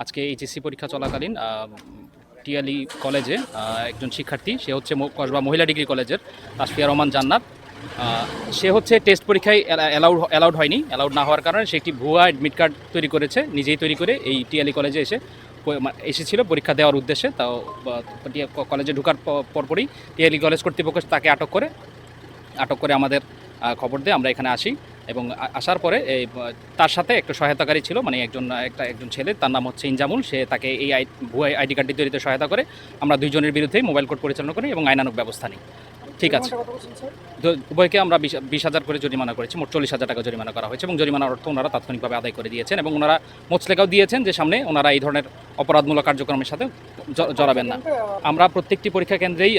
আজকে এইচএসসি পরীক্ষা চলাকালীন টিআলি কলেজে একজন শিক্ষার্থী, সে হচ্ছে কসবা মহিলা ডিগ্রি কলেজের তাসফিয়া রহমান জান্নাত। সে হচ্ছে টেস্ট পরীক্ষায় অ্যালাউড হয়নি। অ্যালাউড না হওয়ার কারণে সে একটি ভুয়া অ্যাডমিট কার্ড তৈরি করেছে, নিজেই তৈরি করে এই টিআলি কলেজে এসেছিল পরীক্ষা দেওয়ার উদ্দেশ্যে। তাও কলেজে ঢোকার পরপরই টিআলি কলেজ কর্তৃপক্ষ তাকে আটক করে আমাদের খবর দিয়ে আমরা এখানে আসি, এবং আসার পরে তার সাথে একটা সহায়তাকারী ছিল, মানে একজন ছেলে, তার নাম হচ্ছে ইনজামুল। সে তাকে এই ভুয়া আইডি কার্ডটি তৈরিতে সহায়তা করে। আমরা দুইজনের বিরুদ্ধেই মোবাইল কোর্ট পরিচালনা করি এবং আইনানুগ ব্যবস্থা নিই। ঠিক আছে, উভয়কে আমরা 20,000 করে জরিমানা করেছি, মোট 40,000 টাকা জরিমানা করা হয়েছে, এবং জরিমানার অর্থ ওনারা তাৎক্ষণিকভাবে আদায় করে দিয়েছেন, এবং ওনারা মোচলেখাও দিয়েছেন যে সামনে ওনারা এই ধরনের অপরাধমূলক কার্যক্রমের সাথে জড়াবেন না। আমরা প্রত্যেকটি পরীক্ষা কেন্দ্রেই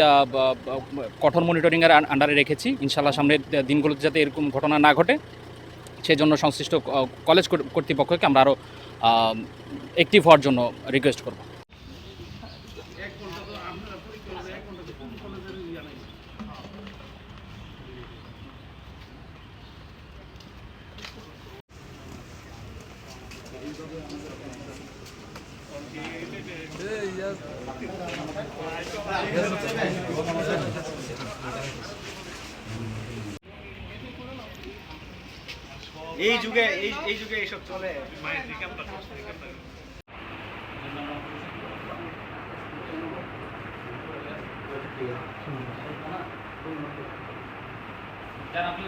কঠোর মনিটরিংয়ের আন্ডারে রেখেছি। ইনশাআল্লাহ সামনের দিনগুলোতে যাতে এরকম ঘটনা না ঘটে, সেজন্য সংশ্লিষ্ট কলেজ কর্তৃপক্ষকে আমরা আরও অ্যাক্টিভ হওয়ার জন্য রিকোয়েস্ট করব। এই যুগে এইসব চলে। আপনি